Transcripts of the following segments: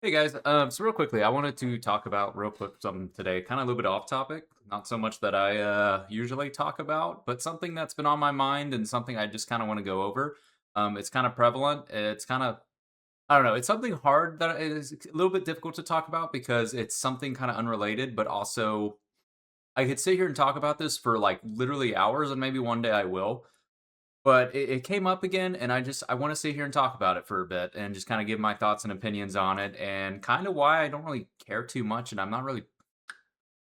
Hey guys, so real quickly, I wanted to talk about real quick something today, kind of a little bit off topic, not so much that I usually talk about, but something that's been on my mind and something I just kind of want to go over. It's kind of prevalent. It's kind of I don't know. It's something hard that is a little bit difficult to talk about because it's something kind of unrelated, but also I could sit here and talk about this for like literally hours, and maybe one day I will. But it came up again, and I want to sit here and talk about it for a bit and just kind of give my thoughts and opinions on it, and kind of why I don't really care too much, and I'm not really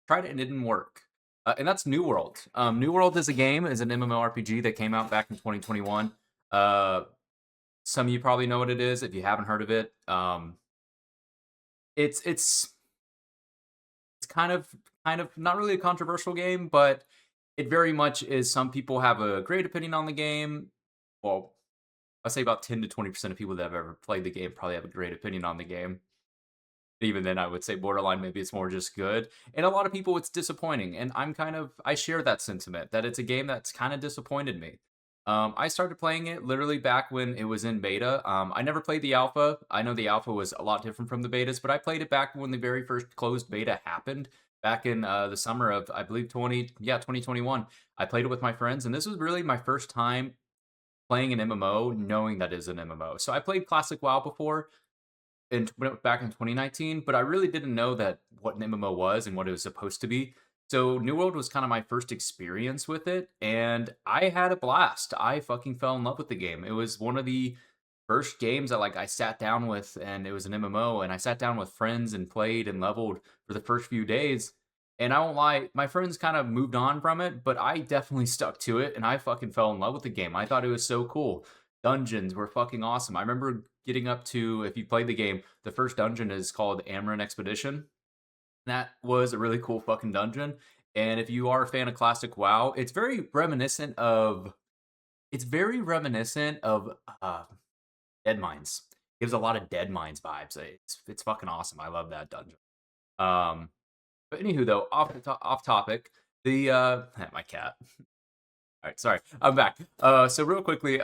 tried it and it didn't work. And that's New World. New World is a game, is an MMORPG that came out back in 2021. Uh, some of you probably know what it is if you haven't heard of it. It's it's kind of not really a controversial game, but it very much is. Some people have a great opinion on the game. Well, I'd say about 10 to 20% of people that have ever played the game probably have a great opinion on the game. Even then, I would say borderline, maybe it's more just good. And a lot of people, it's disappointing. And I share that sentiment that it's a game that's kind of disappointed me. I started playing it literally back when it was in beta. I never played the alpha. I know the alpha was a lot different from the betas, but I played it back when the very first closed beta happened back in the summer of, I believe, 2021. I played it with my friends, and this was really my first time playing an MMO knowing that is an MMO. So I played Classic WoW before back in 2019, but I really didn't know that what an MMO was and what it was supposed to be. So New World was kind of my first experience with it, and I had a blast. I fucking fell in love with the game. It was one of the first games that like I sat down with, and it was an MMO, and I sat down with friends and played and leveled for the first few days. And I won't lie, my friends kind of moved on from it, but I definitely stuck to it, and I fucking fell in love with the game. I thought it was so cool. Dungeons were fucking awesome. I remember getting up to, if you played the game, the first dungeon is called Amaran Expedition. That was a really cool fucking dungeon. And if you are a fan of classic WoW, it's very reminiscent of Dead Mines. Gives a lot of Dead Mines vibes. It's fucking awesome. I love that dungeon. Um, but anywho, though, off topic. The my cat. All right, sorry, I'm back. So real quickly,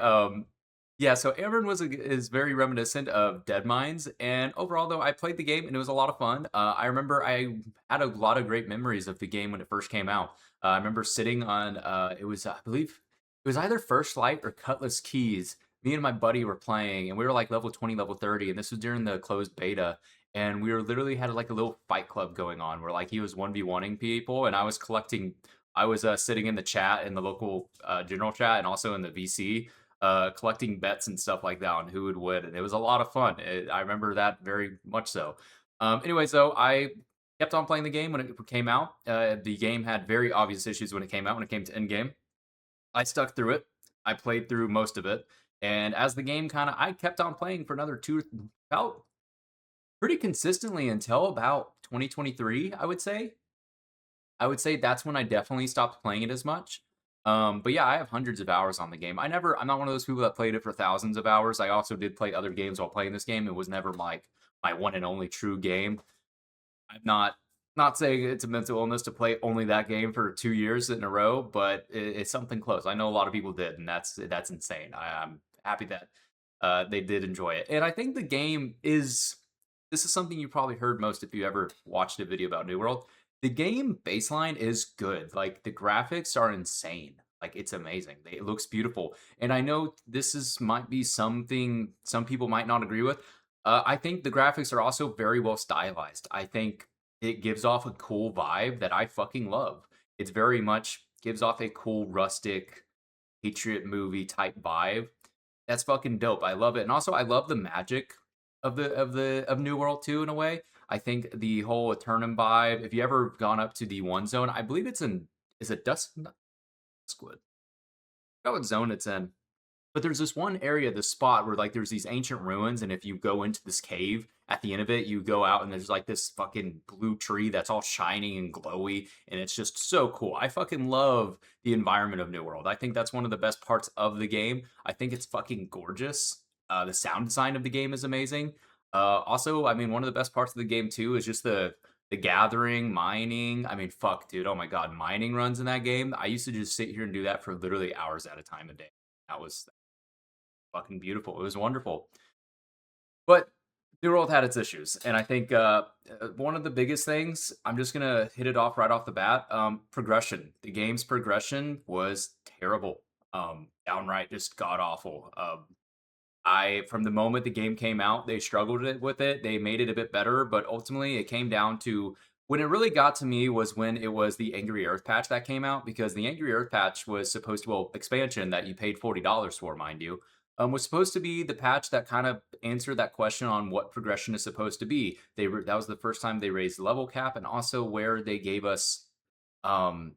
yeah, so Aaron is very reminiscent of Dead Mines, and overall though, I played the game and it was a lot of fun. I remember I had a lot of great memories of the game when it first came out. I remember sitting on it was I believe it was either First Light or Cutlass Keys. Me and my buddy were playing, and we were like level 20, level 30, and this was during the closed beta. And we were literally had like a little fight club going on where like he was 1v1ing people, and I was sitting in the chat in the local general chat and also in the VC, collecting bets and stuff like that on who would win, and it was a lot of fun. I remember that very much so. Anyways, though, I kept on playing the game when it came out. The game had very obvious issues when it came out. When it came to end game, I stuck through it. I played through most of it, and as the game I kept on playing for another about pretty consistently until about 2023. I would say that's when I definitely stopped playing it as much. But yeah, I have hundreds of hours on the game. I'm not one of those people that played it for thousands of hours. I also did play other games while playing this game. It was never like my one and only true game. I'm not saying it's a mental illness to play only that game for 2 years in a row, but it's something close. I know a lot of people did, and that's insane. I'm happy that they did enjoy it, and I think the game is. This is something you probably heard most if you ever watched a video about New World. The game baseline is good. Like the graphics are insane. Like it's amazing. It looks beautiful. And I know this is might be something some people might not agree with. I think the graphics are also very well stylized. I think it gives off a cool vibe that I fucking love. It's very much gives off a cool rustic Patriot movie type vibe. That's fucking dope. I love it. And also I love the magic of New World 2 in a way. I think the whole Eternum vibe, if you ever gone up to the one zone, I believe it's in is it Duskwood? I forgot what zone it's in. But there's this one area, this spot where like there's these ancient ruins, and if you go into this cave at the end of it, you go out and there's like this fucking blue tree that's all shining and glowy, and it's just so cool. I fucking love the environment of New World. I think that's one of the best parts of the game. I think it's fucking gorgeous. The sound design of the game is amazing. Also, I mean, one of the best parts of the game too is just the gathering, mining. I mean, fuck, dude. Oh my god, mining runs in that game. I used to just sit here and do that for literally hours at a time a day. That was fucking beautiful. It was wonderful. But New World had its issues, and I think one of the biggest things, I'm just gonna hit it off right off the bat. Progression. The game's progression was terrible. Downright just god awful. I from the moment the game came out, they struggled with it. They made it a bit better, but ultimately it came down to when it really got to me was when it was the Angry Earth patch that came out because the Angry Earth patch was supposed to well expansion that you paid $40 for, mind you, was supposed to be the patch that kind of answered that question on what progression is supposed to be. That was the first time they raised the level cap and also where they gave us um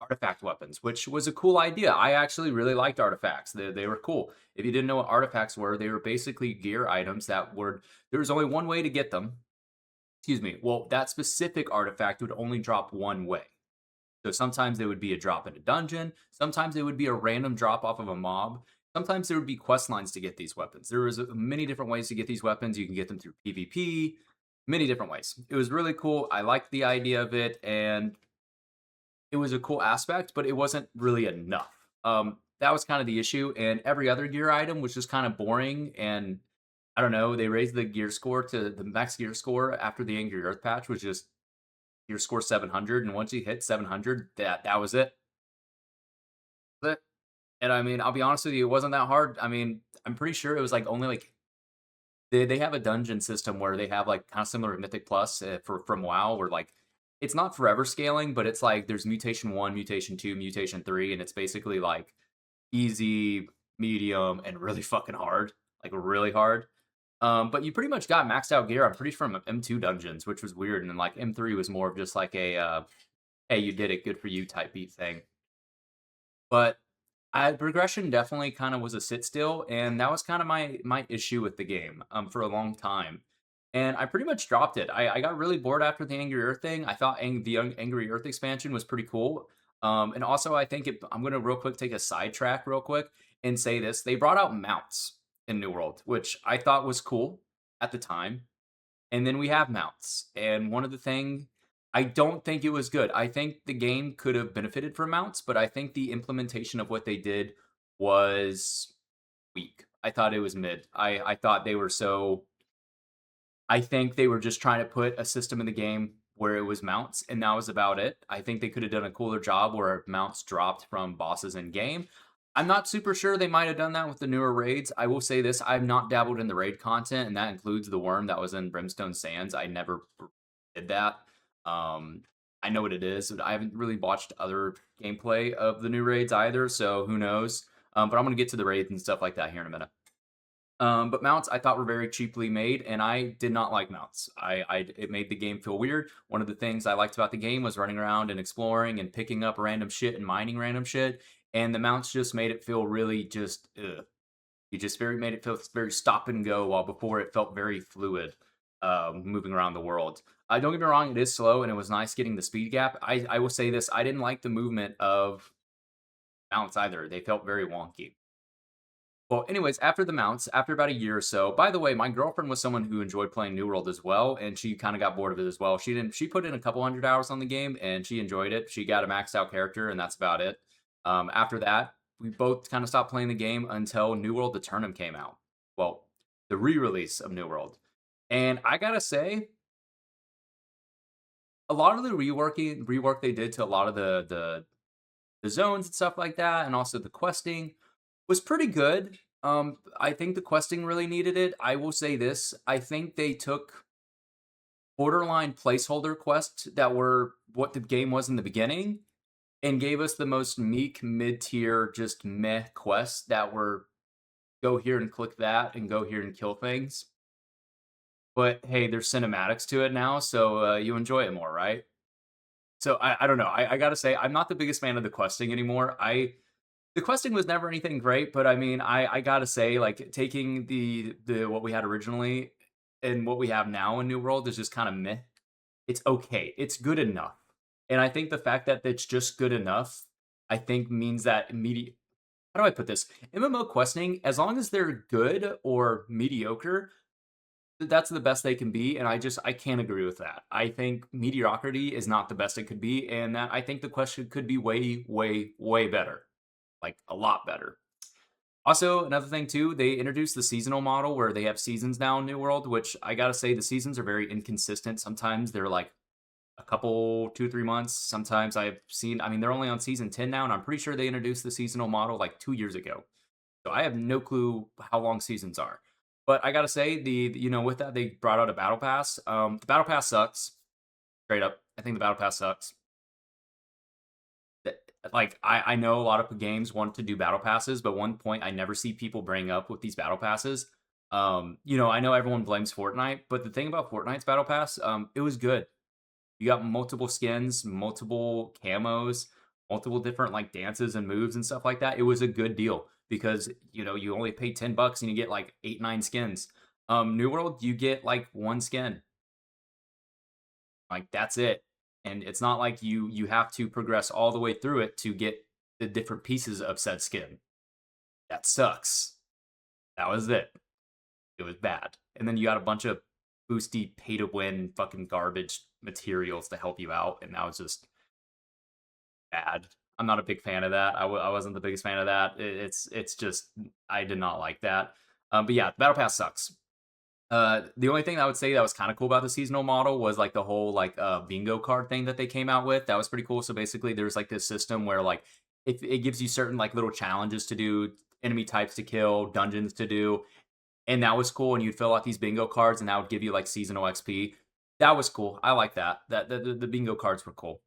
artifact weapons, which was a cool idea. I actually really liked artifacts. They were cool. If you didn't know what artifacts were, they were basically gear items that were there was only one way to get them. Excuse me. Well, that specific artifact would only drop one way. So sometimes it would be a drop in a dungeon, sometimes it would be a random drop off of a mob. Sometimes there would be quest lines to get these weapons. There was many different ways to get these weapons. You can get them through PvP, many different ways. It was really cool. I liked the idea of it, and it was a cool aspect, but it wasn't really enough. That was kind of the issue, and every other gear item was just kind of boring. And I don't know, they raised the gear score to the max gear score after the Angry Earth patch was just gear score 700, and once you hit 700, that was it. But and I mean, I'll be honest with you, it wasn't that hard. I mean, I'm pretty sure it was like only like they have a dungeon system where they have like kind of similar to Mythic Plus for from WoW, where like it's not forever scaling, but it's like there's mutation one, mutation two, mutation three, and it's basically like easy, medium, and really fucking hard, like really hard. But you pretty much got maxed out gear. I'm pretty sure from M2 dungeons, which was weird, and then like M3 was more of just like a hey, you did it, good for you type beat thing. But progression definitely kind of was a sit still, and that was kind of my issue with the game for a long time. And I pretty much dropped it. I got really bored after the Angry Earth thing. I thought Angry Earth expansion was pretty cool. And also, I think I'm going to real quick take a sidetrack real quick and say this. They brought out mounts in New World, which I thought was cool at the time. And then we have mounts. And one of the thing I don't think it was good. I think the game could have benefited from mounts, but I think the implementation of what they did was weak. I thought it was mid. I thought they were so I think they were just trying to put a system in the game where it was mounts, and that was about it. I think they could have done a cooler job where mounts dropped from bosses in game. I'm not super sure they might have done that with the newer raids. I will say this, I've not dabbled in the raid content, and that includes the worm that was in Brimstone Sands. I never did that. I know what it is, but I haven't really watched other gameplay of the new raids either, so who knows. But I'm going to get to the raids and stuff like that here in a minute. But mounts I thought were very cheaply made, and I did not like mounts. It made the game feel weird. One of the things I liked about the game was running around and exploring and picking up random shit and mining random shit. And the mounts just made it feel really just ugh. It just very made it feel very stop and go, while before it felt very fluid, moving around the world. Don't get me wrong, it is slow, and it was nice getting the speed gap. I will say this: I didn't like the movement of mounts either. They felt very wonky. Well, anyways, after the mounts, after about a year or so, by the way, my girlfriend was someone who enjoyed playing New World as well, and she kind of got bored of it as well. She put in a couple hundred hours on the game, and she enjoyed it. She got a maxed out character, and that's about it. After that, we both kind of stopped playing the game until New World the Tournament came out. Well, the re-release of New World. And I gotta say, a lot of the rework they did to a lot of the zones and stuff like that, and also the questing was pretty good. I think the questing really needed it. I will say this: I think they took borderline placeholder quests that were what the game was in the beginning, and gave us the most meek mid tier, just meh quests that were go here and click that, and go here and kill things. But hey, there's cinematics to it now, so you enjoy it more, right? So I don't know. I gotta say, I'm not the biggest fan of the questing anymore. The questing was never anything great, but I mean, I gotta say, like taking the what we had originally and what we have now in New World is just kind of meh. It's okay. It's good enough, and I think the fact that it's just good enough, I think means that immediate. How do I put this? MMO questing, as long as they're good or mediocre, that's the best they can be, and I can't agree with that. I think mediocrity is not the best it could be, and that I think the question could be way, way, way better, like a lot better. Also, another thing too, they introduced the seasonal model where they have seasons now in New World, which I gotta say the seasons are very inconsistent. Sometimes they're like a couple, 2, 3 months. Sometimes I've seen, I mean, they're only on season 10 now, and I'm pretty sure they introduced the seasonal model like 2 years ago. So I have no clue how long seasons are. But I gotta say, with that they brought out a battle pass. The battle pass sucks. Straight up. I think the battle pass sucks. That- Like I know a lot of games want to do battle passes, but one point I never see people bring up with these battle passes. I know everyone blames Fortnite, but the thing about Fortnite's battle pass, it was good. You got multiple skins, multiple camos, multiple different like dances and moves and stuff like that. It was a good deal because you only pay $10 and you get like 8, 9 skins. New World, you get like one skin. Like that's it. And it's not like you have to progress all the way through it to get the different pieces of said skin. That sucks. That was it. It was bad. And then you got a bunch of boosty pay to win fucking garbage materials to help you out, and that was just bad. I'm not a big fan of that. I wasn't the biggest fan of that. It's just I did not like that. But yeah, Battle Pass sucks. The only thing I would say that was kind of cool about the seasonal model was like the whole like bingo card thing that they came out with. That was pretty cool. So basically, there's like this system where like it gives you certain like little challenges to do, enemy types to kill, dungeons to do, and that was cool. And you'd fill out these bingo cards, and that would give you like seasonal XP. That was cool. I like that. The bingo cards were cool.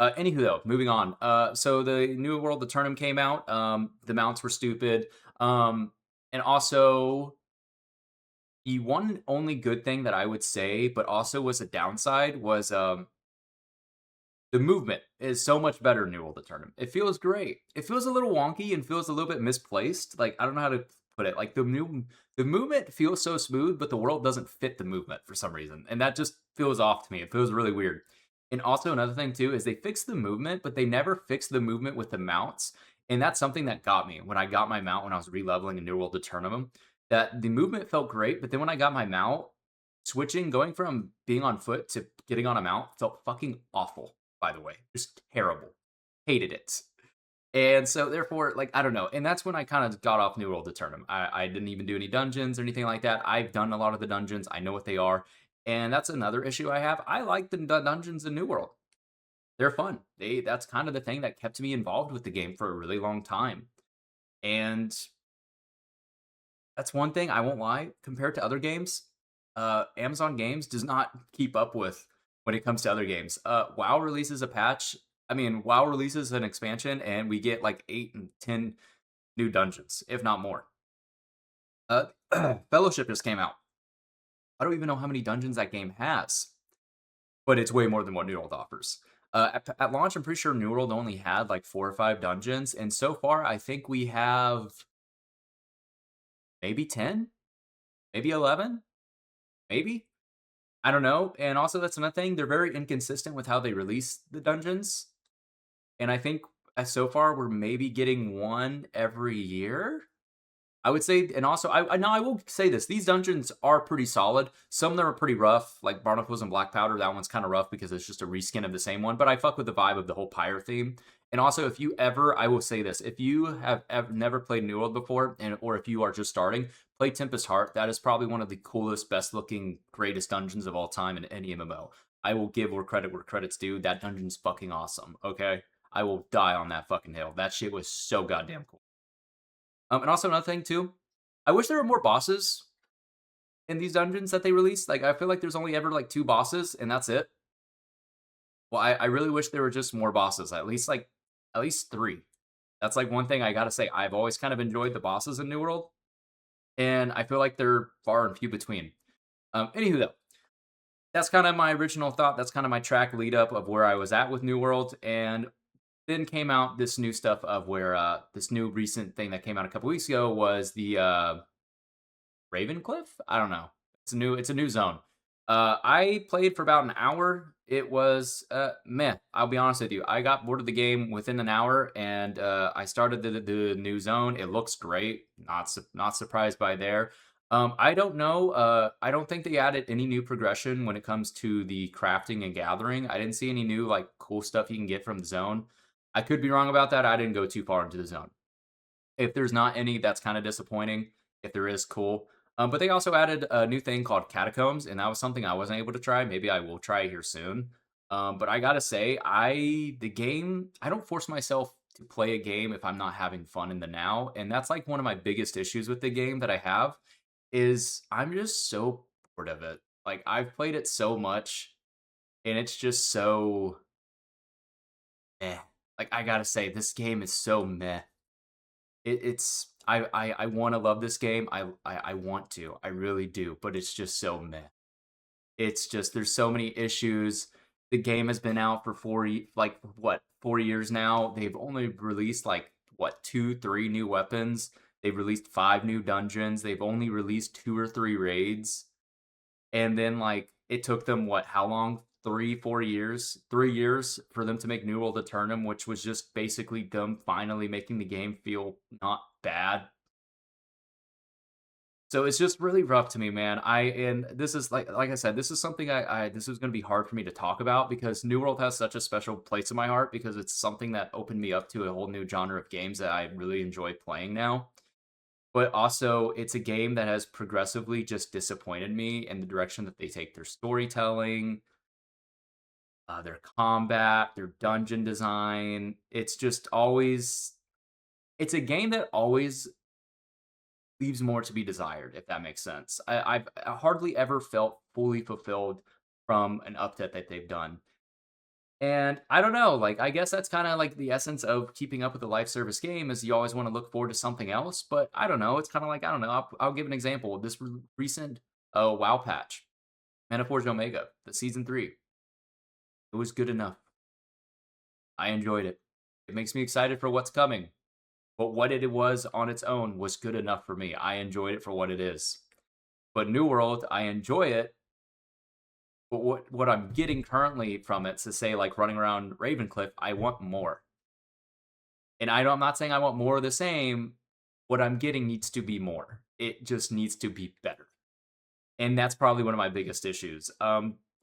Anywho, though, moving on. So the New World, the tournament came out. The mounts were stupid. And also the one only good thing that I would say, but also was a downside, was the movement is so much better in New World the Tournament. It feels great. It feels a little wonky and feels a little bit misplaced. Like I don't know how to put it. Like the movement feels so smooth, but the world doesn't fit the movement for some reason, and that just feels off to me. It feels really weird. And also another thing too is they fixed the movement, but they never fixed the movement with the mounts, and that's something that got me when I got my mount when I was releveling in New World the Tournament. That the movement felt great, but then when I got my mount, switching, going from being on foot to getting on a mount felt fucking awful, by the way. Just terrible. Hated it. And so therefore, like, I don't know. And that's when I kind of got off New World the Tournament. I didn't even do any dungeons or anything like that. I've done a lot of the dungeons. I know what they are. And that's another issue I have. I like the dungeons in New World. They're fun. That's kind of the thing that kept me involved with the game for a really long time. And that's one thing I won't lie. Compared to other games, Amazon Games does not keep up with when it comes to other games. WoW releases a patch. I mean, WoW releases an expansion, and we get like 8 and 10 new dungeons, if not more. Uh, Fellowship just came out. I don't even know how many dungeons that game has, but it's way more than what New World offers. At launch, I'm pretty sure New World only had like 4 or 5 dungeons, and so far, I think we have maybe 10, maybe 11, maybe. I don't know. And also, that's another thing. They're very inconsistent with how they release the dungeons. And I think so far we're maybe getting one every year. I would say, and also, I will say this: these dungeons are pretty solid. Some of them are pretty rough, like Barnacles and Black Powder. That one's kind of rough because it's just a reskin of the same one. But I fuck with the vibe of the whole pyre theme. And also, if you ever, I will say this: if you have never played New World before, or if you are just starting, play Tempest Heart. That is probably one of the coolest, best looking, greatest dungeons of all time in any MMO. I will give where credit's due. That dungeon's fucking awesome. Okay, I will die on that fucking hill. That shit was so goddamn cool. And also another thing too, I wish there were more bosses in these dungeons that they released. Like I feel like there's only ever like 2 bosses and that's it. Well, I really wish there were just more bosses. At least 3. That's like one thing I gotta say. I've always kind of enjoyed the bosses in New World, and I feel like they're far and few between. Anywho, though, that's kind of my original thought. That's kind of my track lead up of where I was at with New World, and then came out this new stuff of where this new recent thing that came out a couple weeks ago was the Ravencliff? I don't know. It's a new zone. I played for about an hour. It was meh. I'll be honest with you. I got bored of the game within an hour, and I started the new zone. It looks great. Not surprised by there. I don't know. I don't think they added any new progression when it comes to the crafting and gathering. I didn't see any new like cool stuff you can get from the zone. I could be wrong about that. I didn't go too far into the zone. If there's not any, that's kinda disappointing. If there is, cool. But they also added a new thing called Catacombs, and that was something I wasn't able to try. Maybe I will try it here soon. But I gotta say, I don't force myself to play a game if I'm not having fun in the now, and that's, like, one of my biggest issues with the game that I have, is I'm just so bored of it. Like, I've played it so much, and it's just so meh. Like, I gotta say, this game is so meh. It's I wanna love this game. I want to. I really do, but it's just so meh. It's just there's so many issues. The game has been out for 4 years now. They've only released, like, what, 2, 3 new weapons. They've released 5 new dungeons. They've only released 2 or 3 raids. And then, like, it took them what, how long? 3, 4 years? 3 years for them to make New World Eternum, which was just basically them finally making the game feel not bad. So it's just really rough to me, man. And this is like I said, this is something I this is gonna be hard for me to talk about because New World has such a special place in my heart because it's something that opened me up to a whole new genre of games that I really enjoy playing now. But also, it's a game that has progressively just disappointed me in the direction that they take their storytelling, their combat, their dungeon design. It's just always it's a game that always leaves more to be desired, if that makes sense. I've hardly ever felt fully fulfilled from an update that they've done. And I don't know, like, I guess that's kind of like the essence of keeping up with the live service game is you always want to look forward to something else. But I don't know. It's kind of like, I don't know. I'll give an example. This recent WoW patch, Metaforge Omega, the season 3, it was good enough. I enjoyed it. It makes me excited for what's coming. But what it was on its own was good enough for me. I enjoyed it for what it is. But New World, I enjoy it. But what I'm getting currently from it to say like running around Ravencliff, I want more. And I'm not saying I want more of the same. What I'm getting needs to be more. It just needs to be better. And that's probably one of my biggest issues.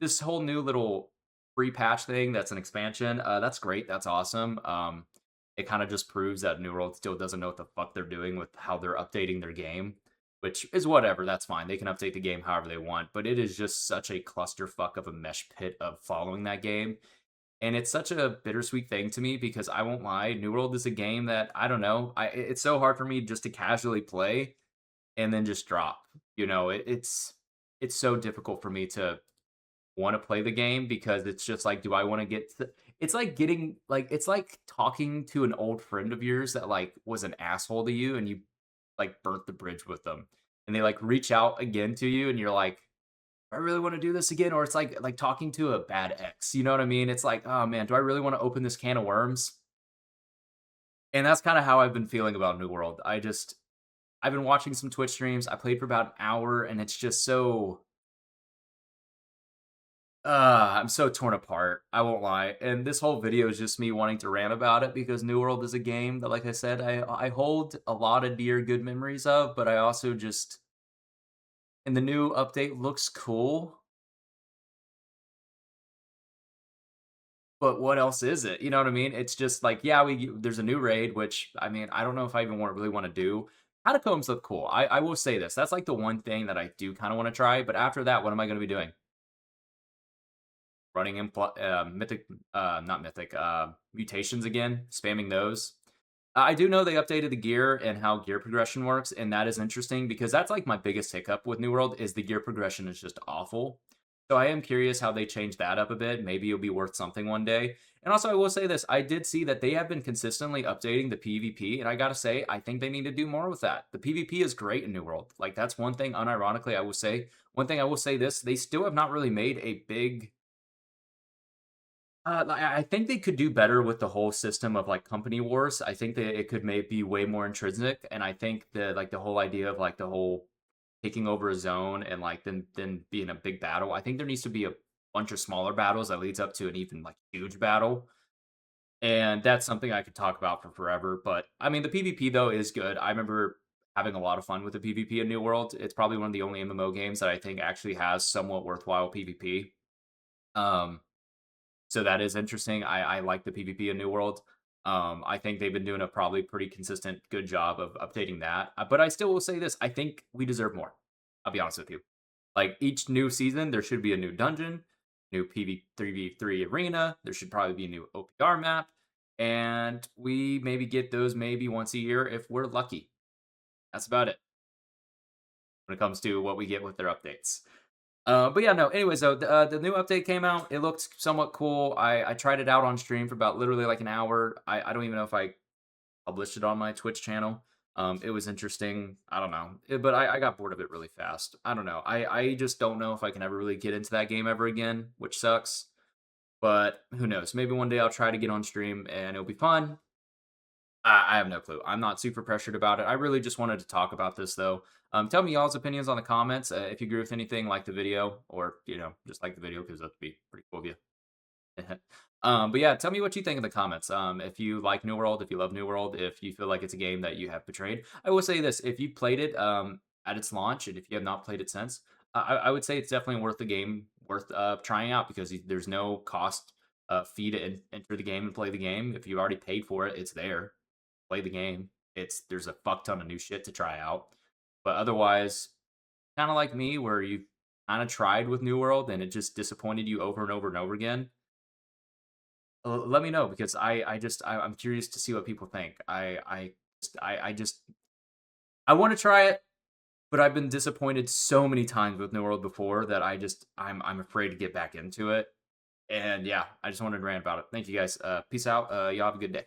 This whole new little free patch thing that's an expansion, that's great. That's awesome. It kind of just proves that New World still doesn't know what the fuck they're doing with how they're updating their game, which is whatever. That's fine. They can update the game however they want, but it is just such a clusterfuck of a mesh pit of following that game. And it's such a bittersweet thing to me because I won't lie, New World is a game that I don't know. It's so hard for me just to casually play and then just drop. It's so difficult for me to want to play the game because it's just like, do I want to it's like getting like it's like talking to an old friend of yours that like was an asshole to you and you like burnt the bridge with them. And they like reach out again to you and you're like, I really want to do this again. Or it's like talking to a bad ex. You know what I mean? It's like, oh man, do I really want to open this can of worms? And that's kind of how I've been feeling about New World. I've been watching some Twitch streams. I played for about an hour and it's just so I'm so torn apart. I won't lie. And this whole video is just me wanting to rant about it because New World is a game that, like I said, I hold a lot of dear good memories of, but I also just and the new update looks cool, but what else is it? You know what I mean? It's just like, yeah, we there's a new raid, which I mean, I don't know if I even really want to do. Catacombs look cool. I will say this. That's like the one thing that I do kind of want to try. But after that, what am I going to be doing? Running in mythic, not mythic, mutations again, spamming those. I do know they updated the gear and how gear progression works, and that is interesting because that's like my biggest hiccup with New World is the gear progression is just awful. So I am curious how they change that up a bit. Maybe it'll be worth something one day. And also, I will say this: I did see that they have been consistently updating the PvP, and I gotta say, I think they need to do more with that. The PvP is great in New World. Like that's one thing. Unironically, I will say one thing. I will say this: they still have not really made a big I think they could do better with the whole system of like company wars. I think that it could maybe be way more intrinsic, and I think the whole idea of like the whole taking over a zone and like then being a big battle. I think there needs to be a bunch of smaller battles that leads up to an even like huge battle, and that's something I could talk about for forever. But I mean, the PvP though is good. I remember having a lot of fun with the PvP in New World. It's probably one of the only MMO games that I think actually has somewhat worthwhile PvP. Um, so that is interesting. I like the PvP in New World. I think they've been doing a probably pretty consistent, good job of updating that. But I still will say this: I think we deserve more. I'll be honest with you. Like each new season, there should be a new dungeon, new PV3v3 arena. There should probably be a new OPR map, and we maybe get those maybe once a year if we're lucky. That's about it when it comes to what we get with their updates. But yeah, no. Anyways, though, the new update came out. It looked somewhat cool. I tried it out on stream for about literally like an hour. I don't even know if I published it on my Twitch channel. It was interesting. I don't know, but I got bored of it really fast. I don't know. I just don't know if I can ever really get into that game ever again, which sucks. But who knows? Maybe one day I'll try to get on stream and it'll be fun. I have no clue. I'm not super pressured about it. I really just wanted to talk about this though. Tell me y'all's opinions on the comments. If you agree with anything, like the video, or just like the video because that'd be pretty cool of you. But yeah, tell me what you think in the comments. If you like New World, if you love New World, if you feel like it's a game that you have betrayed. I will say this: if you played it at its launch, and if you have not played it since, I would say it's definitely worth the game, worth trying out because there's no cost fee to enter the game and play the game. If you already paid for it, it's there. Play the game. There's a fuck ton of new shit to try out. But otherwise, kind of like me, where you kind of tried with New World and it just disappointed you over and over and over again. Let me know because I'm curious to see what people think. I want to try it, but I've been disappointed so many times with New World before that I'm afraid to get back into it. And yeah, I just wanted to rant about it. Thank you guys. Peace out. Y'all have a good day.